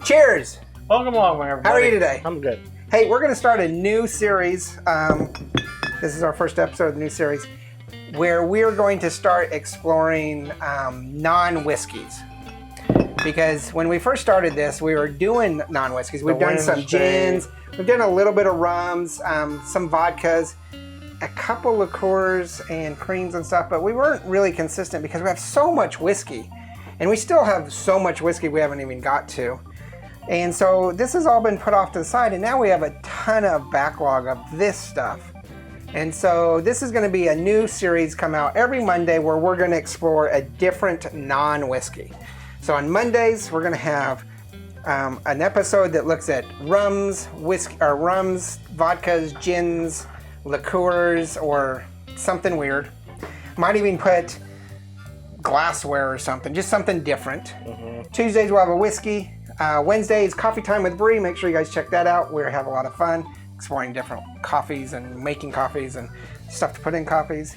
Cheers! Welcome along, everybody. How are you today? I'm good. Hey, we're going to start a new series. This is our first episode of the new series where we're going to start exploring non-whiskeys. Because when we first started this, we were doing non-whiskeys. We've done some gins, we've done a little bit of rums, some vodkas, a couple liqueurs and creams and stuff, but we weren't really consistent because we have so much whiskey. And we still have so much whiskey we haven't even got to. And so this has all been put off to the side, and now we have a ton of backlog of this stuff. And so this is going to be a new series come out every Monday where we're going to explore a different non-whiskey. So on Mondays, we're going to have an episode that looks at rums, vodkas, gins, liqueurs, or something weird. Might even put glassware or something, just something different. Tuesdays we'll have a whiskey. Wednesday is coffee time with Bree. Make sure you guys check that out. We have a lot of fun exploring different coffees and making coffees and stuff to put in coffees.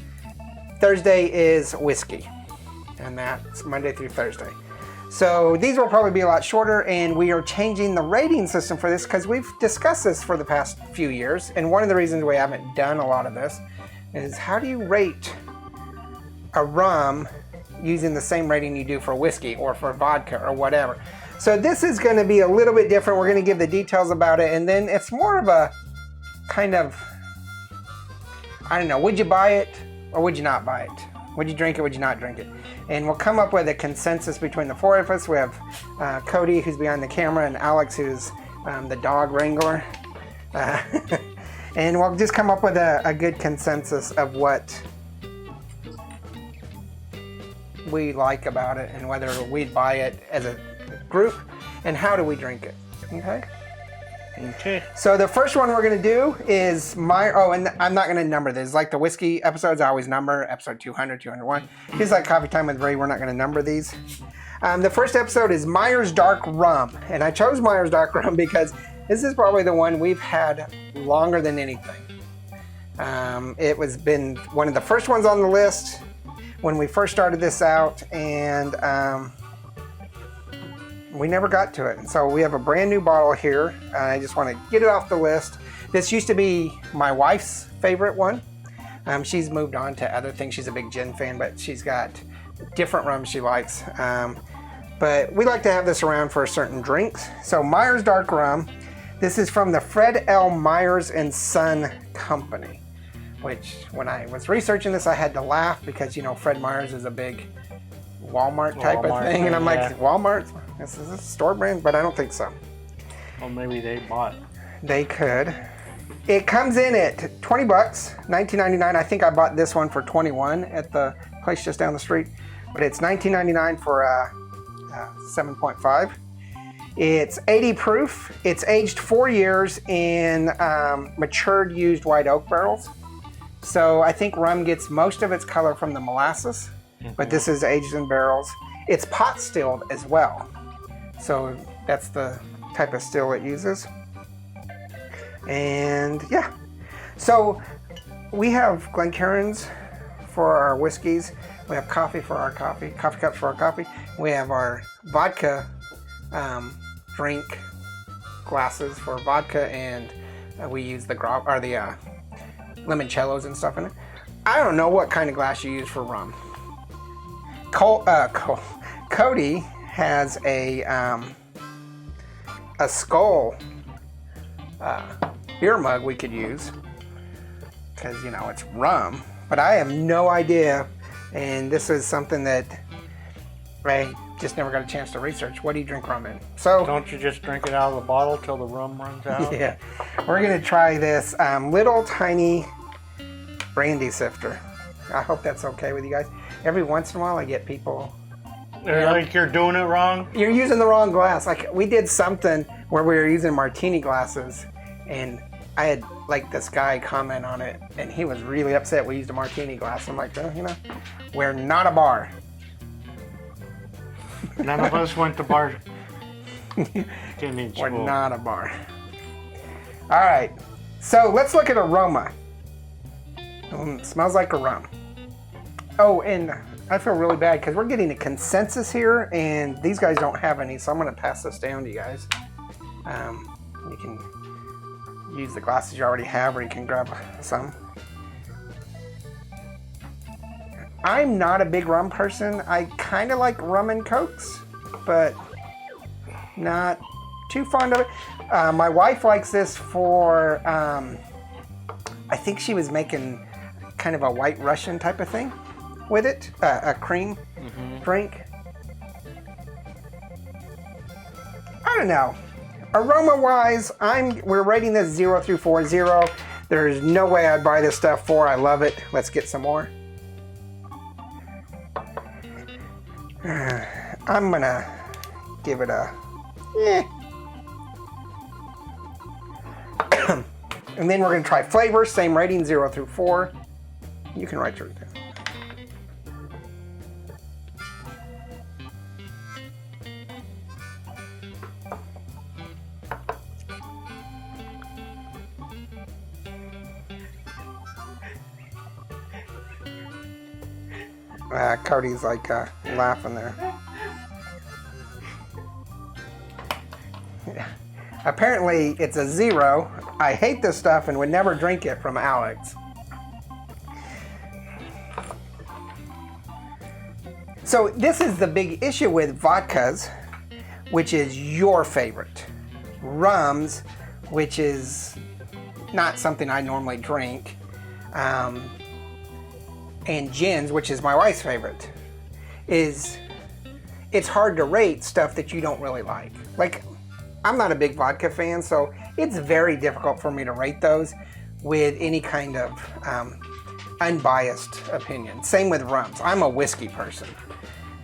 Thursday is whiskey, and that's Monday through Thursday. So these will probably be a lot shorter, and we are changing the rating system for this because we've discussed this for the past few years, and one of the reasons we haven't done a lot of this is how do you rate a rum using the same rating you do for whiskey or for vodka or whatever. So this is going to be a little bit different. We're going to give the details about it, and then it's more of a kind of, I don't know, would you buy it or would you not buy it? Would you drink it, would you not drink it? And we'll come up with a consensus between the four of us. We have Cody, who's behind the camera, and Alex, who's the dog wrangler. And we'll just come up with a good consensus of what we like about it and whether we'd buy it as a group and how do we drink it. Okay. So the first one we're going to do is Meyer. Oh, and I'm not going to number this. Like the whiskey episodes, I always number episode 200, 201. Just like Coffee Time with Ray, we're not going to number these. The first episode is Meyer's Dark Rum. And I chose Meyer's Dark Rum because this is probably the one we've had longer than anything. It was been one of the first ones on the list when we first started this out, and we never got to it. And so we have a brand new bottle here. I just want to get it off the list. This used to be my wife's favorite one. She's moved on to other things. She's a big gin fan, but she's got different rums she likes. But we like to have this around for certain drinks. So Meyer's Dark Rum. This is from the Fred L. Myers and Son Company, which when I was researching this, I had to laugh because, you know, Fred Myers is a big Walmart type of thing. And I'm like, Walmart? This is a store brand, but I don't think so. Well, maybe they bought. They could. It comes in at $20, $19.99. I think I bought this one for $21 at the place just down the street, but it's $19.99 for 7.5. It's 80 proof. It's aged 4 years in matured used white oak barrels. So I think rum gets most of its color from the molasses, but this is aged in barrels. It's pot stilled as well. So that's the type of still it uses. And yeah. So we have Glencairns for our whiskeys. We have coffee for our coffee cups for our coffee. We have our vodka drink glasses for vodka, and we use the limoncellos and stuff in it. I don't know what kind of glass you use for rum. Cody has a skull beer mug we could use because, you know, it's rum, but I have no idea, and this is something that I just never got a chance to research. What do you drink rum in? So don't you just drink it out of the bottle till the rum runs out? Yeah, we're gonna try this little tiny brandy sifter. I hope that's okay with you guys. Every once in a while I get people, like you're doing it wrong. You're using the wrong glass. Like we did something where we were using martini glasses, and I had like this guy comment on it, and he was really upset we used a martini glass. I'm like, you know, we're not a bar. None of us went to bar. We're not a bar. All right, so let's look at aroma. Smells like a rum. Oh, and I feel really bad because we're getting a consensus here, and these guys don't have any, so I'm going to pass this down to you guys. You can use the glasses you already have, or you can grab some. I'm not a big rum person. I kind of like rum and cokes, but not too fond of it. My wife likes this for, I think she was making kind of a white Russian type of thing with it, a cream drink. I don't know. Aroma-wise, we're rating this 0 through 4, 0. There's no way I'd buy this stuff. 4, I love it. Let's get some more. I'm gonna give it a and then we're gonna try flavor, same rating, 0 through 4. You can write yours down. Cody's like laughing there. Yeah. Apparently it's a 0. I hate this stuff and would never drink it from Alex. So this is the big issue with vodkas, which is your favorite. Rums, which is not something I normally drink. And gins, which is my wife's favorite, it's hard to rate stuff that you don't really like. Like, I'm not a big vodka fan, so it's very difficult for me to rate those with any kind of unbiased opinion. Same with rums. I'm a whiskey person,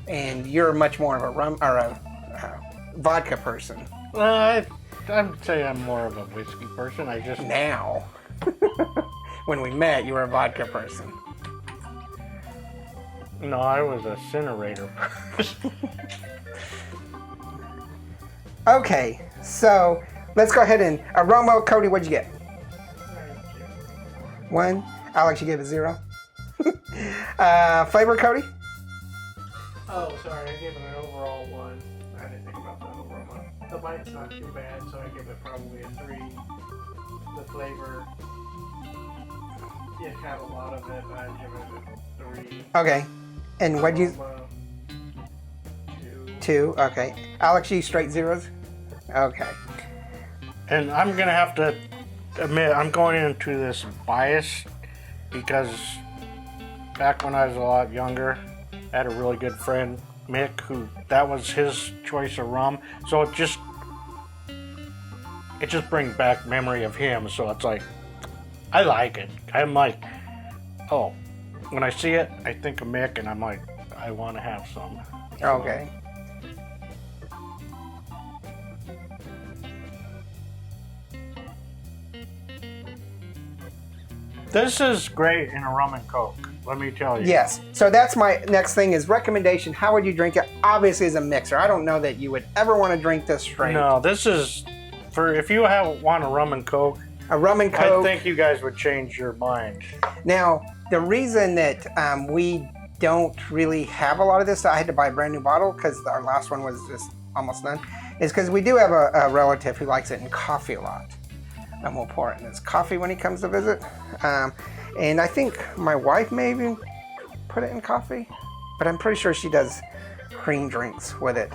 and you're much more of a rum or a vodka person. Well, I'd say I'm more of a whiskey person. I just now. When we met, you were a vodka person. No, I was a incinerator person. Okay, so let's go ahead and Aroma. Cody, what'd you get? 1. Alex, you gave it 0. Flavor, Cody? Oh, sorry, I gave it an overall 1. I didn't think about the aroma. The bite's not too bad, so I give it probably a 3. The flavor, you had a lot of it, I'd give it a 3. Okay. And what'd you... Aroma, 2. 2, okay. Alex, you straight 0s? Okay. And I'm going to have to admit, I'm going into this bias because back when I was a lot younger, I had a really good friend, Mick, who that was his choice of rum. So it just brings back memory of him. So it's like, I like it. I'm like, oh, when I see it, I think of Mick, and I'm like, I want to have some. Okay. This is great in a rum and coke, let me tell you. Yes. So that's my next thing is recommendation. How would you drink it? Obviously as a mixer. I don't know that you would ever want to drink this straight. No, this is for if you want a rum and coke. A rum and coke. I think you guys would change your mind. Now, the reason that we don't really have a lot of this, I had to buy a brand new bottle because our last one was just almost done, is because we do have a relative who likes it in coffee a lot. And we'll pour it in his coffee when he comes to visit. And I think my wife may even put it in coffee, but I'm pretty sure she does cream drinks with it.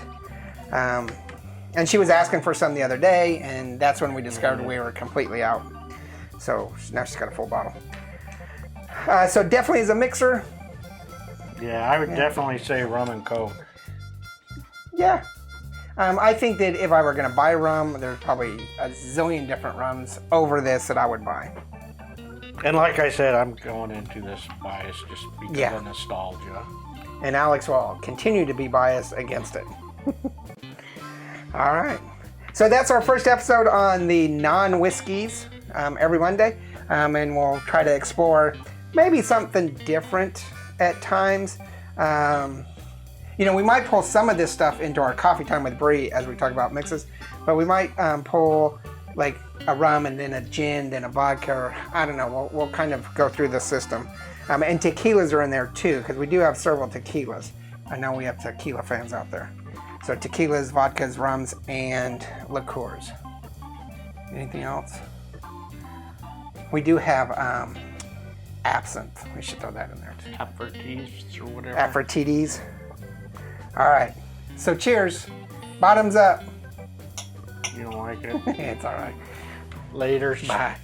And she was asking for some the other day, and that's when we discovered we were completely out. So now she's got a full bottle. So definitely as a mixer. Yeah, I would definitely say rum and coke. Yeah. I think that if I were going to buy rum, there's probably a zillion different rums over this that I would buy. And like I said, I'm going into this bias just because of nostalgia. And Alex will continue to be biased against it. All right. So that's our first episode on the non-whiskeys every Monday. And we'll try to explore maybe something different at times. You know, we might pull some of this stuff into our coffee time with Bree as we talk about mixes, but we might pull like a rum and then a gin, then a vodka, or I don't know. We'll kind of go through the system. And tequilas are in there too, because we do have several tequilas. I know we have tequila fans out there. So tequilas, vodkas, rums, and liqueurs. Anything else? We do have absinthe. We should throw that in there too. Aperitifs or whatever. Aperitifs. All right. So cheers. Bottoms up. You don't like it? It's all right. Later. Bye.